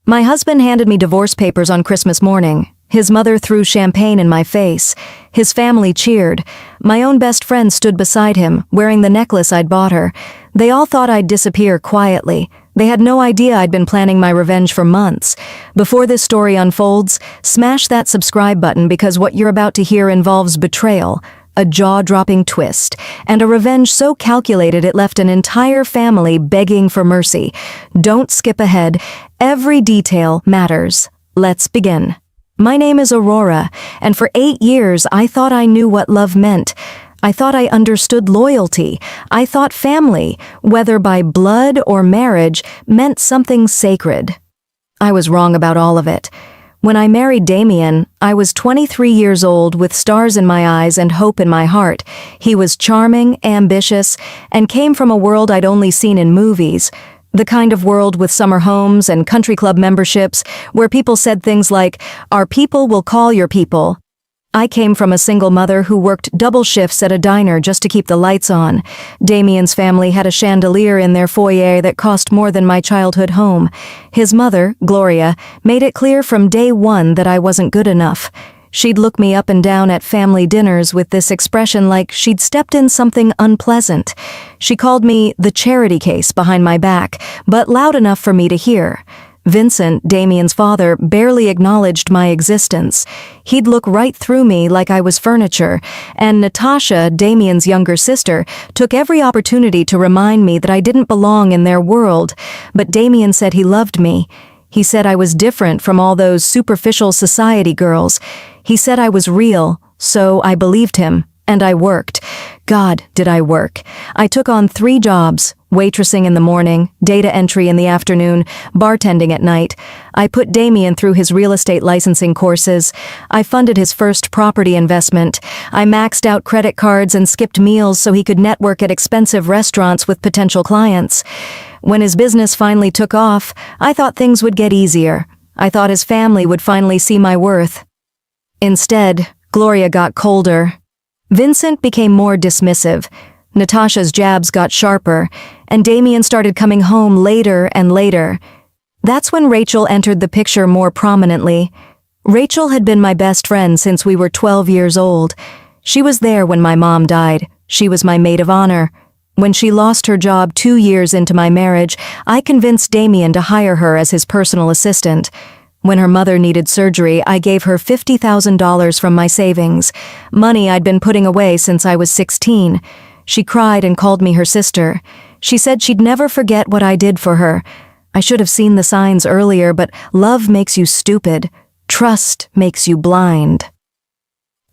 My husband handed me divorce papers on Christmas morning. His mother threw champagne in my face. His family cheered. My own best friend stood beside him, wearing the necklace I'd bought her. They all thought I'd disappear quietly. They had no idea I'd been planning my revenge for months. Before this story unfolds, smash that subscribe button because what you're about to hear involves betrayal, a jaw-dropping twist, and a revenge so calculated it left an entire family begging for mercy. Don't skip ahead. Every detail matters. Let's begin. My name is Aurora, and for 8 years I thought I knew what love meant. I thought I understood loyalty. I thought family, whether by blood or marriage, meant something sacred. I was wrong about all of it. When I married Damien, I was 23 years old with stars in my eyes and hope in my heart. He was charming, ambitious, and came from a world I'd only seen in movies. The kind of world with summer homes and country club memberships where people said things like, "Our people will call your people." I came from a single mother who worked double shifts at a diner just to keep the lights on. Damien's family had a chandelier in their foyer that cost more than my childhood home. His mother, Gloria, made it clear from day one that I wasn't good enough. She'd look me up and down at family dinners with this expression like she'd stepped in something unpleasant. She called me the charity case behind my back, but loud enough for me to hear. Vincent, Damien's father, barely acknowledged my existence. He'd look right through me like I was furniture, and Natasha, Damien's younger sister, took every opportunity to remind me that I didn't belong in their world. But Damien said he loved me. He said I was different from all those superficial society girls. He said I was real, so I believed him, and I worked. God, did I work. I took on 3 jobs, waitressing in the morning, data entry in the afternoon, bartending at night. I put Damien through his real estate licensing courses. I funded his first property investment. I maxed out credit cards and skipped meals so he could network at expensive restaurants with potential clients. When his business finally took off, I thought things would get easier. I thought his family would finally see my worth. Instead, Gloria got colder. Vincent became more dismissive. Natasha's jabs got sharper, and Damien started coming home later and later. That's when Rachel entered the picture more prominently. Rachel had been my best friend since we were 12 years old. She was there when my mom died. She was my maid of honor. When she lost her job 2 years into my marriage, I convinced Damien to hire her as his personal assistant. When her mother needed surgery, I gave her $50,000 from my savings, money I'd been putting away since I was 16. She cried and called me her sister. She said she'd never forget what I did for her. I should have seen the signs earlier, but love makes you stupid. Trust makes you blind.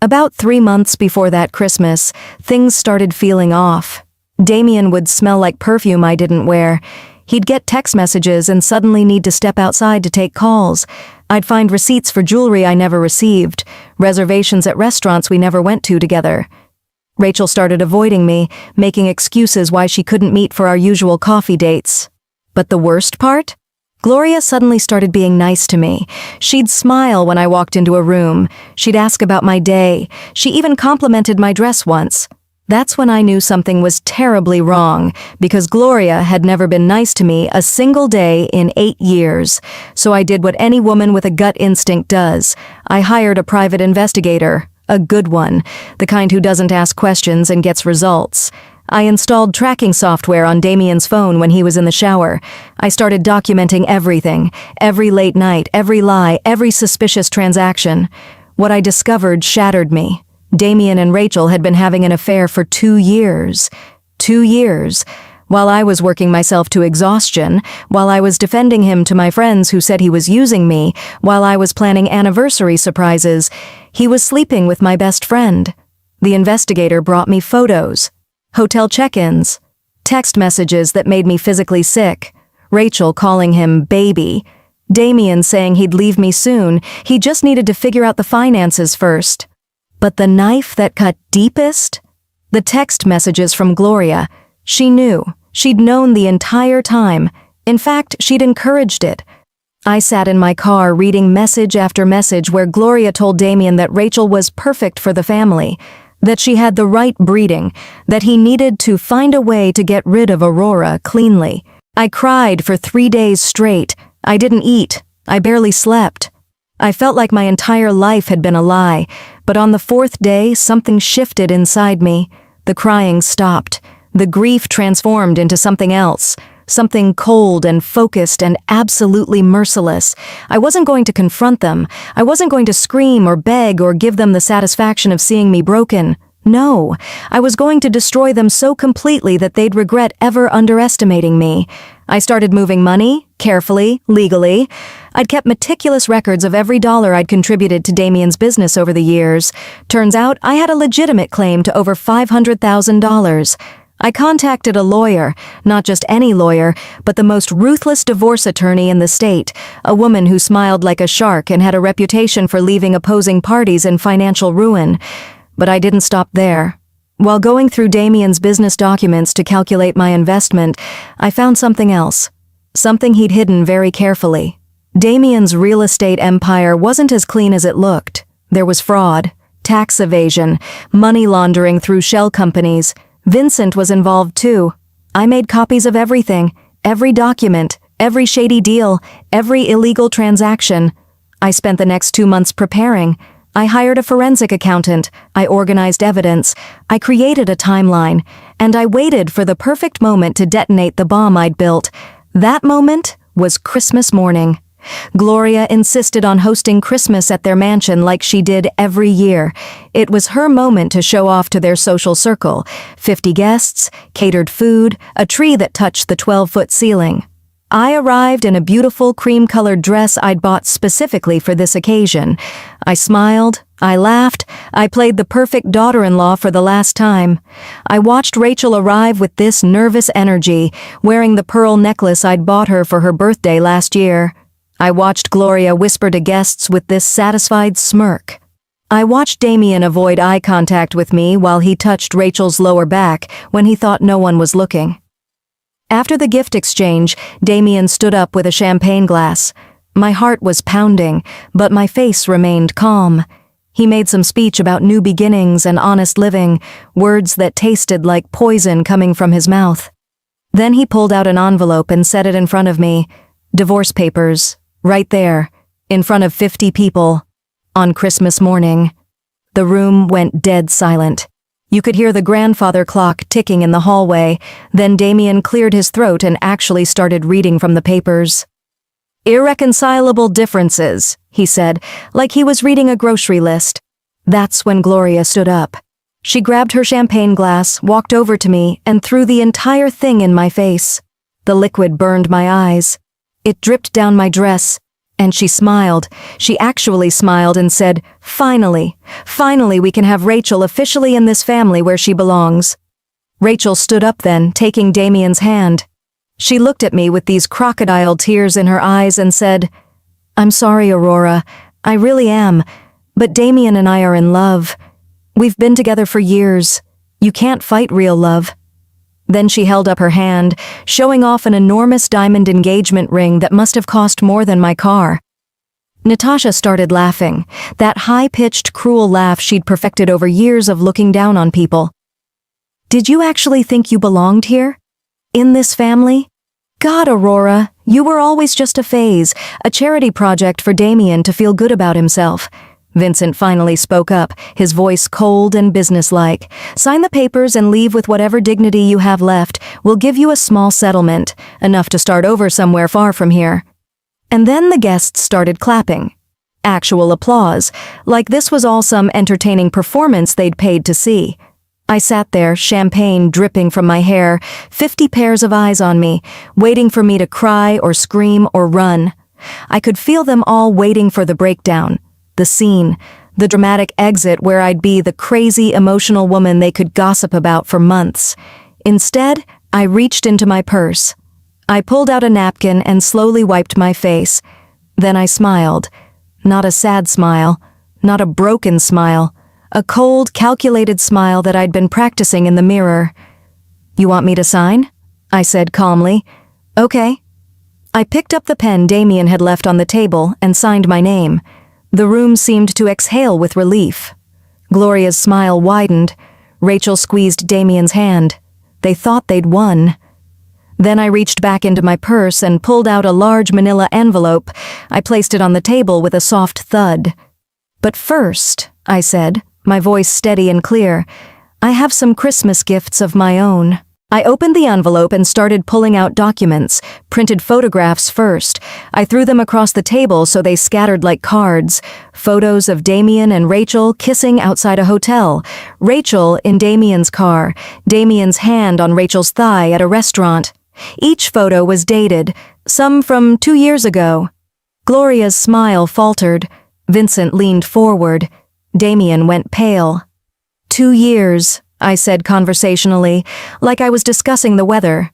About 3 months before that Christmas, things started feeling off. Damien would smell like perfume I didn't wear. He'd get text messages and suddenly need to step outside to take calls. I'd find receipts for jewelry I never received, reservations at restaurants we never went to together. Rachel started avoiding me, making excuses why she couldn't meet for our usual coffee dates. But the worst part? Gloria suddenly started being nice to me. She'd smile when I walked into a room. She'd ask about my day. She even complimented my dress once. That's when I knew something was terribly wrong, because Gloria had never been nice to me a single day in 8 years. So I did what any woman with a gut instinct does. I hired a private investigator, a good one, the kind who doesn't ask questions and gets results. I installed tracking software on Damien's phone when he was in the shower. I started documenting everything, every late night, every lie, every suspicious transaction. What I discovered shattered me. Damien and Rachel had been having an affair for 2 years. 2 years. While I was working myself to exhaustion, while I was defending him to my friends who said he was using me, while I was planning anniversary surprises, he was sleeping with my best friend. The investigator brought me photos, hotel check-ins, text messages that made me physically sick, Rachel calling him baby, Damien saying he'd leave me soon, he just needed to figure out the finances first. But the knife that cut deepest? The text messages from Gloria. She knew. She'd known the entire time. In fact, she'd encouraged it. I sat in my car reading message after message where Gloria told Damien that Rachel was perfect for the family, that she had the right breeding, that he needed to find a way to get rid of Aurora cleanly. I cried for 3 days straight. I didn't eat. I barely slept. I felt like my entire life had been a lie, but on the fourth day, something shifted inside me. The crying stopped. The grief transformed into something else. Something cold and focused and absolutely merciless. I wasn't going to confront them. I wasn't going to scream or beg or give them the satisfaction of seeing me broken. No, I was going to destroy them so completely that they'd regret ever underestimating me. I started moving money, carefully, legally. I'd kept meticulous records of every dollar I'd contributed to Damien's business over the years. Turns out I had a legitimate claim to over $500,000. I contacted a lawyer, not just any lawyer, but the most ruthless divorce attorney in the state, a woman who smiled like a shark and had a reputation for leaving opposing parties in financial ruin. But I didn't stop there. While going through Damien's business documents to calculate my investment, I found something else. Something he'd hidden very carefully. Damien's real estate empire wasn't as clean as it looked. There was fraud, tax evasion, money laundering through shell companies. Vincent was involved too. I made copies of everything, every document, every shady deal, every illegal transaction. I spent the next 2 months preparing. I hired a forensic accountant, I organized evidence, I created a timeline, and I waited for the perfect moment to detonate the bomb I'd built. That moment was Christmas morning. Gloria insisted on hosting Christmas at their mansion like she did every year. It was her moment to show off to their social circle. 50 guests, catered food, a tree that touched the 12-foot ceiling. I arrived in a beautiful cream-colored dress I'd bought specifically for this occasion. I smiled, I laughed, I played the perfect daughter-in-law for the last time. I watched Rachel arrive with this nervous energy, wearing the pearl necklace I'd bought her for her birthday last year. I watched Gloria whisper to guests with this satisfied smirk. I watched Damien avoid eye contact with me while he touched Rachel's lower back when he thought no one was looking. After the gift exchange, Damien stood up with a champagne glass. My heart was pounding, but my face remained calm. He made some speech about new beginnings and honest living, words that tasted like poison coming from his mouth. Then he pulled out an envelope and set it in front of me. Divorce papers, right there, in front of 50 people, on Christmas morning. The room went dead silent. You could hear the grandfather clock ticking in the hallway. Then Damien cleared his throat and actually started reading from the papers. "Irreconcilable differences," he said, like he was reading a grocery list. That's when Gloria stood up. She grabbed her champagne glass, walked over to me, and threw the entire thing in my face. The liquid burned my eyes. It dripped down my dress. And she smiled. She actually smiled and said, "Finally, finally we can have Rachel officially in this family where she belongs." Rachel stood up then, taking Damien's hand. She looked at me with these crocodile tears in her eyes and said, "I'm sorry, Aurora. I really am. But Damien and I are in love. We've been together for years. You can't fight real love." Then she held up her hand, showing off an enormous diamond engagement ring that must have cost more than my car. Natasha started laughing, that high-pitched, cruel laugh she'd perfected over years of looking down on people. "Did you actually think you belonged here? In this family? God, Aurora, you were always just a phase, a charity project for Damien to feel good about himself." Vincent finally spoke up, his voice cold and businesslike. "Sign the papers and leave with whatever dignity you have left. We'll give you a small settlement, enough to start over somewhere far from here." And then the guests started clapping. Actual applause, like this was all some entertaining performance they'd paid to see. I sat there, champagne dripping from my hair, 50 pairs of eyes on me, waiting for me to cry or scream or run. I could feel them all waiting for the breakdown. The scene, the dramatic exit where I'd be the crazy, emotional woman they could gossip about for months. Instead, I reached into my purse. I pulled out a napkin and slowly wiped my face. Then I smiled. Not a sad smile, not a broken smile, a cold, calculated smile that I'd been practicing in the mirror. "You want me to sign?" I said calmly. "Okay." I picked up the pen Damien had left on the table and signed my name. The room seemed to exhale with relief. Gloria's smile widened. Rachel squeezed Damien's hand. They thought they'd won. Then I reached back into my purse and pulled out a large manila envelope. I placed it on the table with a soft thud. "But first," I said, my voice steady and clear, "I have some Christmas gifts of my own." I opened the envelope and started pulling out documents, printed photographs first. I threw them across the table so they scattered like cards. Photos of Damien and Rachel kissing outside a hotel. Rachel in Damien's car. Damien's hand on Rachel's thigh at a restaurant. Each photo was dated, some from 2 years ago. Gloria's smile faltered. Vincent leaned forward. Damien went pale. 2 years, I said conversationally, like I was discussing the weather.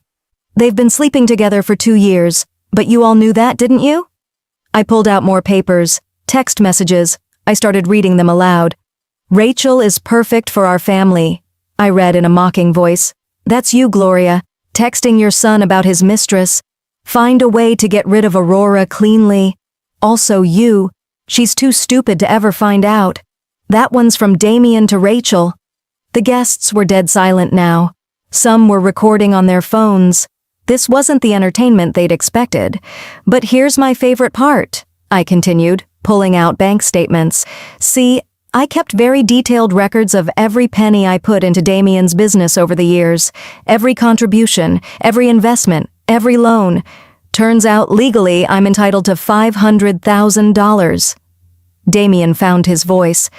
"They've been sleeping together for 2 years, but you all knew that, didn't you?" I pulled out more papers, text messages. I started reading them aloud. "Rachel is perfect for our family," I read in a mocking voice. "That's you, Gloria, texting your son about his mistress. Find a way to get rid of Aurora cleanly. Also you, she's too stupid to ever find out. That one's from Damien to Rachel." The guests were dead silent now. Some were recording on their phones. This wasn't the entertainment they'd expected. "But here's my favorite part," I continued, pulling out bank statements. "See, I kept very detailed records of every penny I put into Damien's business over the years. Every contribution, every investment, every loan. Turns out legally I'm entitled to $500,000. Damien found his voice.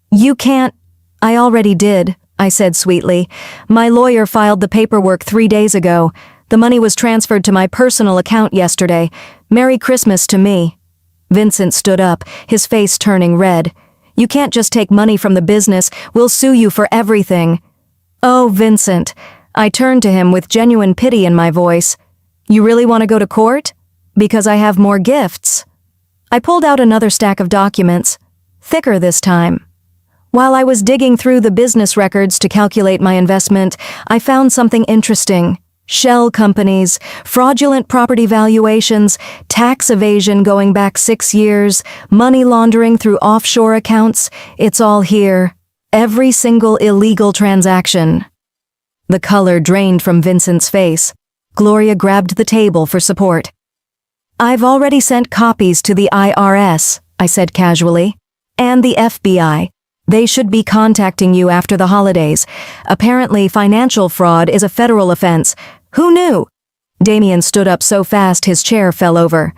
"You can't." "I already did," I said sweetly. "My lawyer filed the paperwork 3 days ago. The money was transferred to my personal account yesterday. Merry Christmas to me." Vincent stood up, his face turning red. "You can't just take money from the business. We'll sue you for everything." "Oh, Vincent." I turned to him with genuine pity in my voice. "You really want to go to court? Because I have more gifts." I pulled out another stack of documents, thicker this time. While I was digging through the business records to calculate my investment, I found something interesting. Shell companies, fraudulent property valuations, tax evasion going back 6 years, money laundering through offshore accounts. It's all here. Every single illegal transaction. The color drained from Vincent's face. Gloria grabbed the table for support. "I've already sent copies to the IRS," I said casually. "And the FBI. They should be contacting you after the holidays. Apparently, financial fraud is a federal offense. Who knew?" Damien stood up so fast his chair fell over.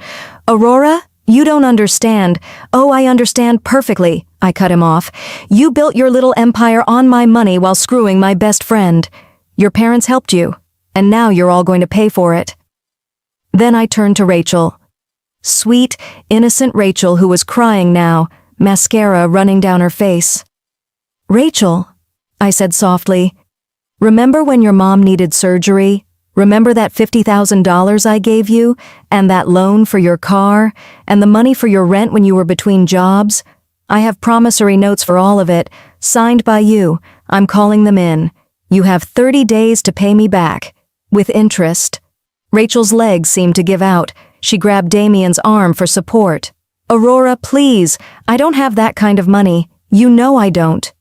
"Aurora, you don't understand." "Oh, I understand perfectly," I cut him off. "You built your little empire on my money while screwing my best friend. Your parents helped you, and now you're all going to pay for it." Then I turned to Rachel. Sweet, innocent Rachel who was crying now, mascara running down her face. "Rachel," I said softly, "remember when your mom needed surgery? Remember that $50,000 I gave you, and that loan for your car, and the money for your rent when you were between jobs? I have promissory notes for all of it, signed by you. I'm calling them in. You have 30 days to pay me back, with interest." Rachel's legs seemed to give out. She grabbed Damien's arm for support. "Aurora, please, I don't have that kind of money. You know I don't."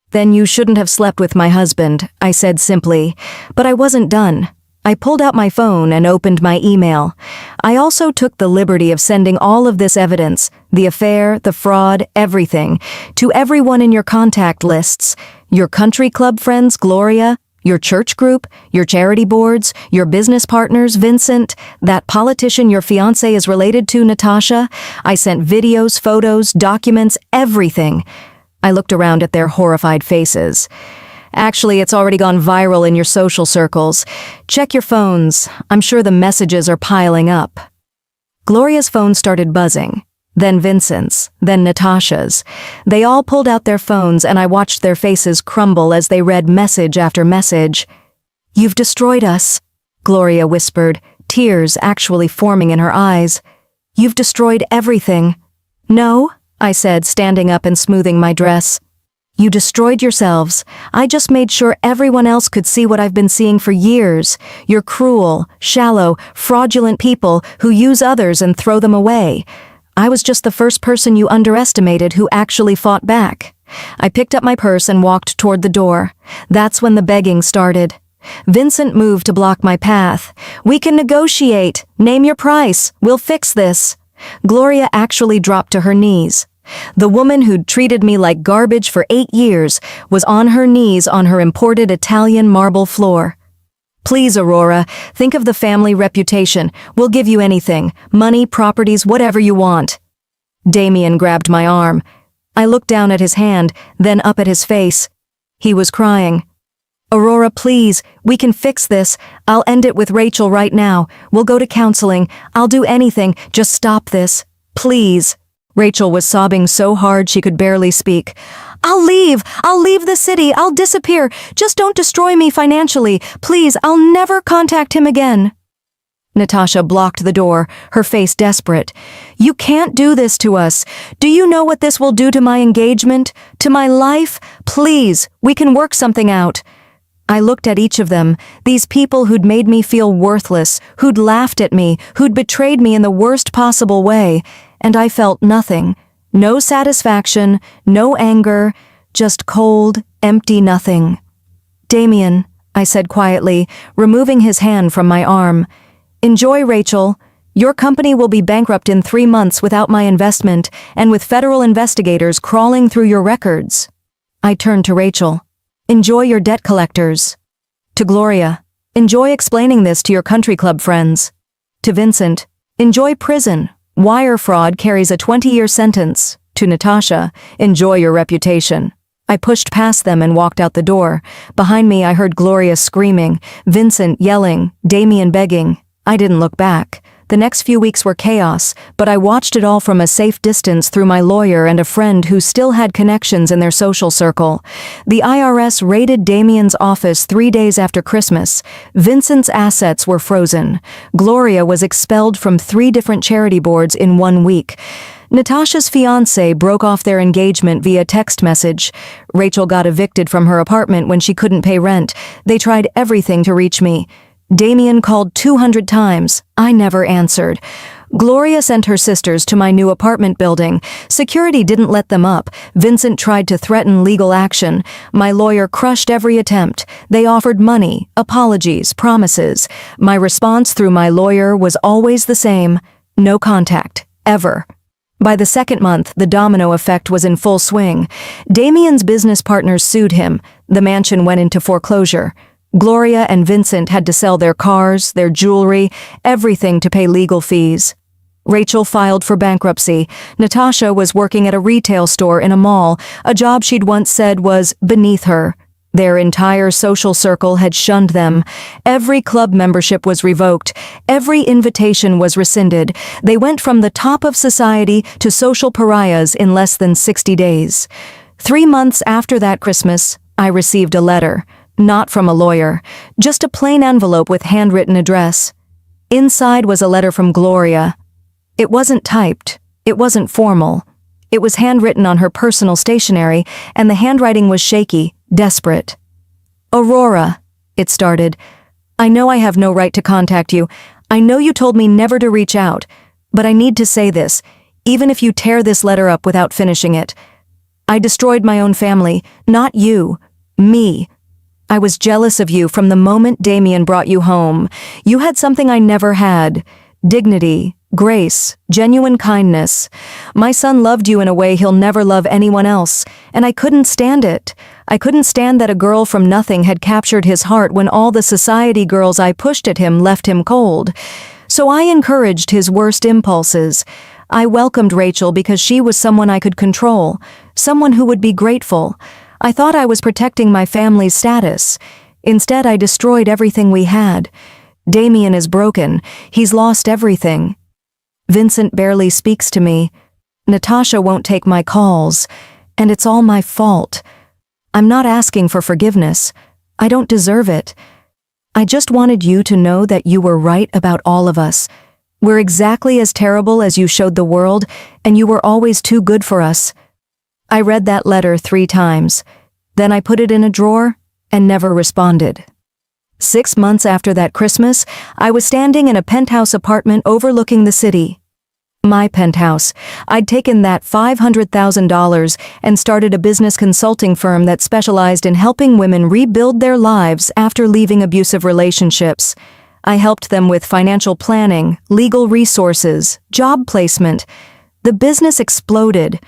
"Then you shouldn't have slept with my husband," I said simply. But I wasn't done. I pulled out my phone and opened my email. I also took the liberty of sending all of this evidence, the affair, the fraud, everything, to everyone in your contact lists. Your country club friends, Gloria, your church group, your charity boards, your business partners, Vincent, that politician your fiancé is related to, Natasha. I sent videos, photos, documents, everything. I looked around at their horrified faces. "Actually, it's already gone viral in your social circles. Check your phones. I'm sure the messages are piling up." Gloria's phone started buzzing. Then Vincent's, then Natasha's. They all pulled out their phones and I watched their faces crumble as they read message after message. "You've destroyed us," Gloria whispered, tears actually forming in her eyes. "You've destroyed everything." "No," I said, standing up and smoothing my dress. "You destroyed yourselves. I just made sure everyone else could see what I've been seeing for years. You're cruel, shallow, fraudulent people who use others and throw them away. I was just the first person you underestimated who actually fought back." I picked up my purse and walked toward the door. That's when the begging started. Vincent moved to block my path. "We can negotiate. Name your price. We'll fix this." Gloria actually dropped to her knees. The woman who'd treated me like garbage for 8 years was on her knees on her imported Italian marble floor. "Please, Aurora, think of the family reputation. We'll give you anything. Money, properties, whatever you want." Damien grabbed my arm. I looked down at his hand, then up at his face. He was crying. "Aurora, please, we can fix this. I'll end it with Rachel right now. We'll go to counseling. I'll do anything. Just stop this. Please." Rachel was sobbing so hard she could barely speak. I'll leave the city. I'll disappear. Just don't destroy me financially. Please, I'll never contact him again." Natasha blocked the door, her face desperate. "You can't do this to us. Do you know what this will do to my engagement? To my life? Please, we can work something out." I looked at each of them, these people who'd made me feel worthless, who'd laughed at me, who'd betrayed me in the worst possible way, and I felt nothing. No satisfaction, no anger, just cold, empty nothing. "Damien," I said quietly, removing his hand from my arm. "Enjoy, Rachel. Your company will be bankrupt in 3 months without my investment and with federal investigators crawling through your records." I turned to Rachel. "Enjoy your debt collectors." To Gloria, "Enjoy explaining this to your country club friends." To Vincent, "Enjoy prison. Wire fraud carries a 20-year sentence." To Natasha, "Enjoy your reputation." I pushed past them and walked out the door. Behind me I heard Gloria screaming, Vincent yelling, Damien begging. I didn't look back. The next few weeks were chaos, but I watched it all from a safe distance through my lawyer and a friend who still had connections in their social circle. The IRS raided Damien's office 3 days after Christmas. Vincent's assets were frozen. Gloria was expelled from 3 different charity boards in 1 week. Natasha's fiancé broke off their engagement via text message. Rachel got evicted from her apartment when she couldn't pay rent. They tried everything to reach me. Damien called 200 times. I never answered. Gloria sent her sisters to my new apartment building. Security didn't let them up. Vincent tried to threaten legal action. My lawyer crushed every attempt. They offered money, apologies, promises. My response through my lawyer was always the same. No contact. Ever. By the second month, the domino effect was in full swing. Damien's business partners sued him. The mansion went into foreclosure. Gloria and Vincent had to sell their cars, their jewelry, everything to pay legal fees. Rachel filed for bankruptcy. Natasha was working at a retail store in a mall, a job she'd once said was beneath her. Their entire social circle had shunned them. Every club membership was revoked. Every invitation was rescinded. They went from the top of society to social pariahs in less than 60 days. 3 months after that Christmas, I received a letter. Not from a lawyer, just a plain envelope with handwritten address. Inside was a letter from Gloria. It wasn't typed. It wasn't formal. It was handwritten on her personal stationery, and the handwriting was shaky, desperate. "Aurora," it started, "I know I have no right to contact you. I know you told me never to reach out, but I need to say this, even if you tear this letter up without finishing it. I destroyed my own family, not you, me. I was jealous of you from the moment Damien brought you home. You had something I never had. Dignity, grace, genuine kindness. My son loved you in a way he'll never love anyone else, and I couldn't stand it. I couldn't stand that a girl from nothing had captured his heart when all the society girls I pushed at him left him cold. So I encouraged his worst impulses. I welcomed Rachel because she was someone I could control, someone who would be grateful. I thought I was protecting my family's status. Instead, I destroyed everything we had. Damien is broken. He's lost everything. Vincent barely speaks to me. Natasha won't take my calls. And it's all my fault. I'm not asking for forgiveness. I don't deserve it. I just wanted you to know that you were right about all of us. We're exactly as terrible as you showed the world, and you were always too good for us. I read that letter 3 times. Then I put it in a drawer and never responded. 6 months after that Christmas, I was standing in a penthouse apartment overlooking the city. My penthouse. I'd taken that $500,000 and started a business consulting firm that specialized in helping women rebuild their lives after leaving abusive relationships. I helped them with financial planning, legal resources, job placement. The business exploded.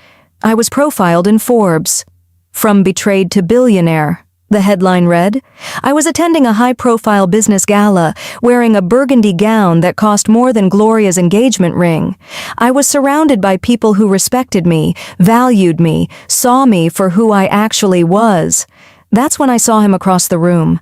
I was profiled in Forbes. From betrayed to billionaire, the headline read. I was attending a high-profile business gala, wearing a burgundy gown that cost more than Gloria's engagement ring. I was surrounded by people who respected me, valued me, saw me for who I actually was. That's when I saw him across the room.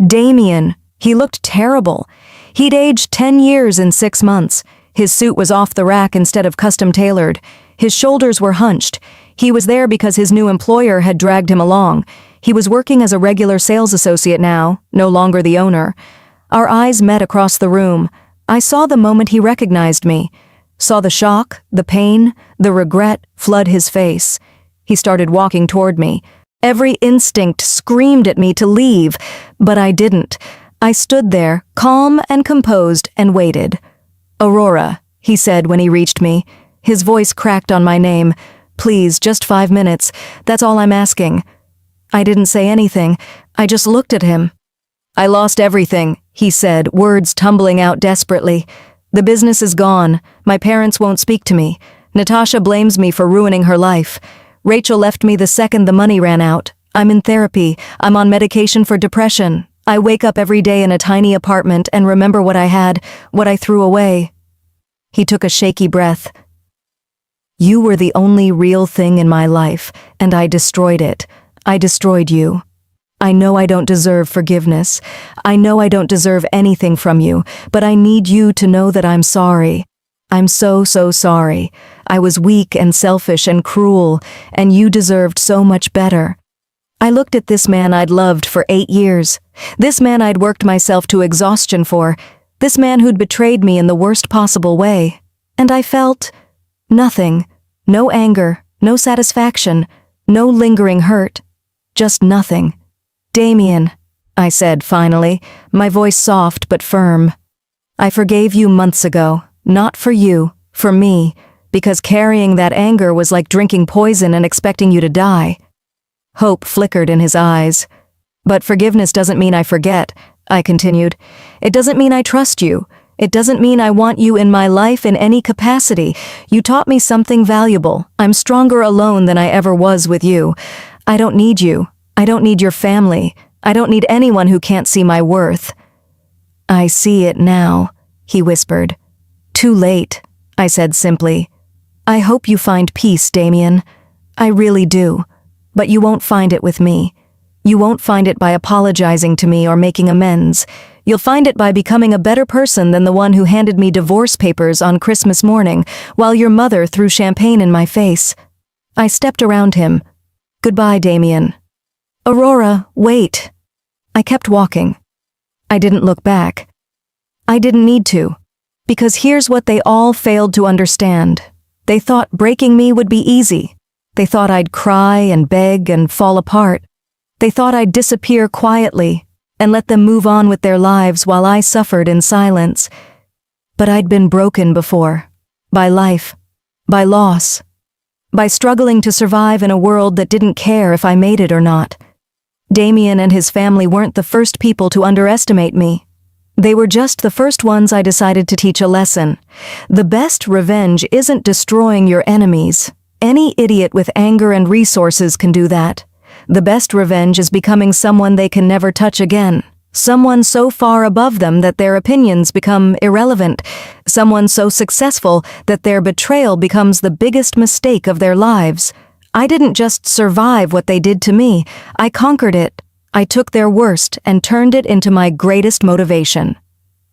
Damien. He looked terrible. He'd aged 10 years in 6 months. His suit was off the rack instead of custom-tailored. His shoulders were hunched. He was there because his new employer had dragged him along. He was working as a regular sales associate now, no longer the owner. Our eyes met across the room. I saw the moment he recognized me. Saw the shock, the pain, the regret flood his face. He started walking toward me. Every instinct screamed at me to leave, but I didn't. I stood there, calm and composed, and waited. "Aurora," he said when he reached me. His voice cracked on my name. "Please, just 5 minutes. That's all I'm asking." I didn't say anything. I just looked at him. "I lost everything," he said, words tumbling out desperately. "The business is gone. My parents won't speak to me. Natasha blames me for ruining her life. Rachel left me the second the money ran out. I'm in therapy. I'm on medication for depression. I wake up every day in a tiny apartment and remember what I had, what I threw away." He took a shaky breath. "You were the only real thing in my life, and I destroyed it. I destroyed you. I know I don't deserve forgiveness. I know I don't deserve anything from you, but I need you to know that I'm sorry. I'm so sorry. I was weak and selfish and cruel, and you deserved so much better." I looked at this man I'd loved for 8 years. This man I'd worked myself to exhaustion for. This man who'd betrayed me in the worst possible way. And I felt nothing. No anger, no satisfaction, no lingering hurt. Just nothing. "Damien," I said finally, my voice soft but firm. "I forgave you months ago, not for you, for me, because carrying that anger was like drinking poison and expecting you to die." Hope flickered in his eyes. "But forgiveness doesn't mean I forget," I continued. "It doesn't mean I trust you. It doesn't mean I want you in my life in any capacity. You taught me something valuable. I'm stronger alone than I ever was with you. I don't need you. I don't need your family. I don't need anyone who can't see my worth." "I see it now," he whispered. "Too late," I said simply. "I hope you find peace, Damien. I really do. But you won't find it with me. You won't find it by apologizing to me or making amends. You'll find it by becoming a better person than the one who handed me divorce papers on Christmas morning while your mother threw champagne in my face." I stepped around him. "Goodbye, Damien." "Aurora, wait." I kept walking. I didn't look back. I didn't need to. Because here's what they all failed to understand. They thought breaking me would be easy. They thought I'd cry and beg and fall apart. They thought I'd disappear quietly and let them move on with their lives while I suffered in silence. But I'd been broken before. By life. By loss. By struggling to survive in a world that didn't care if I made it or not. Damien and his family weren't the first people to underestimate me. They were just the first ones I decided to teach a lesson. The best revenge isn't destroying your enemies. Any idiot with anger and resources can do that. The best revenge is becoming someone they can never touch again. Someone so far above them that their opinions become irrelevant. Someone so successful that their betrayal becomes the biggest mistake of their lives. I didn't just survive what they did to me. I conquered it. I took their worst and turned it into my greatest motivation.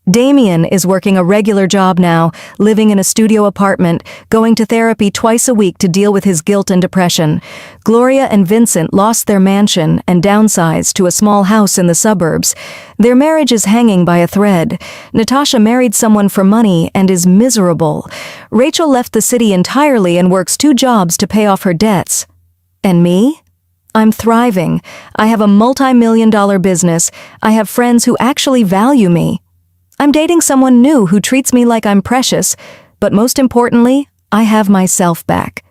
Damien is working a regular job now, living in a studio apartment, going to therapy twice a week to deal with his guilt and depression. Gloria and Vincent lost their mansion and downsized to a small house in the suburbs. Their marriage is hanging by a thread. Natasha married someone for money and is miserable. Rachel left the city entirely and works 2 jobs to pay off her debts. And me? I'm thriving. I have a multi-million-dollar business. I have friends who actually value me. I'm dating someone new who treats me like I'm precious, But most importantly, I have myself back.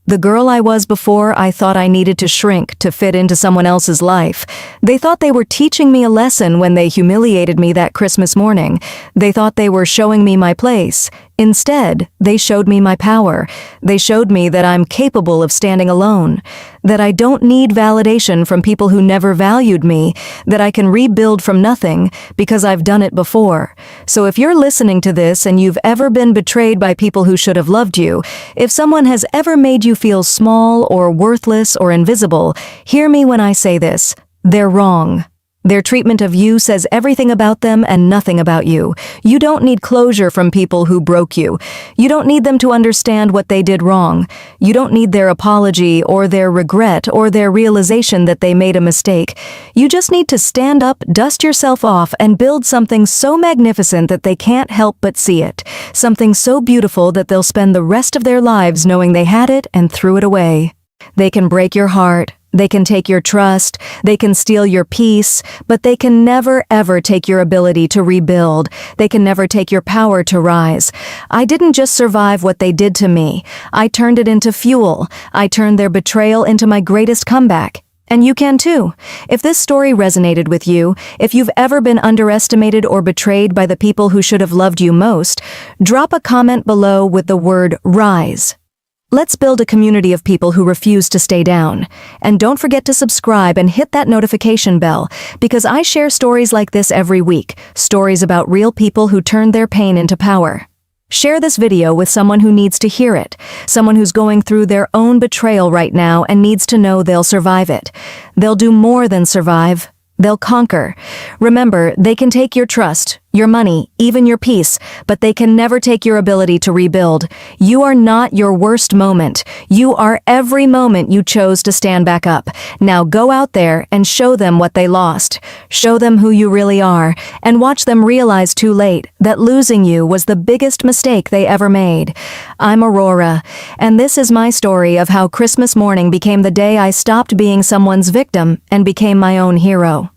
The girl I was before, I thought I needed to shrink to fit into someone else's life. They thought they were teaching me a lesson when they humiliated me that Christmas morning. They thought they were showing me my place. Instead, they showed me my power. They showed me that I'm capable of standing alone, that I don't need validation from people who never valued me, that I can rebuild from nothing because I've done it before. So if you're listening to this and you've ever been betrayed by people who should have loved you, if someone has ever made you feel small or worthless or invisible, hear me when I say this: they're wrong. Their treatment of you says everything about them and nothing about you. You don't need closure from people who broke you. You don't need them to understand what they did wrong. You don't need their apology or their regret or their realization that they made a mistake. You just need to stand up, dust yourself off, and build something so magnificent that they can't help but see it. Something so beautiful that they'll spend the rest of their lives knowing they had it and threw it away. They can break your heart. They can take your trust, they can steal your peace, but they can never ever take your ability to rebuild. They can never take your power to rise. I didn't just survive what they did to me. I turned it into fuel. I turned their betrayal into my greatest comeback. And you can too. If this story resonated with you, if you've ever been underestimated or betrayed by the people who should have loved you most, drop a comment below with the word RISE. Let's build a community of people who refuse to stay down. And don't forget to subscribe and hit that notification bell, because I share stories like this every week, stories about real people who turned their pain into power. Share this video with someone who needs to hear it, someone who's going through their own betrayal right now and needs to know they'll survive it. They'll do more than survive. They'll conquer. Remember, they can take your trust, your money, even your peace, but they can never take your ability to rebuild. You are not your worst moment. You are every moment you chose to stand back up. Now go out there and show them what they lost. Show them who you really are, and watch them realize too late that losing you was the biggest mistake they ever made. I'm Aurora, and this is my story of how Christmas morning became the day I stopped being someone's victim and became my own hero.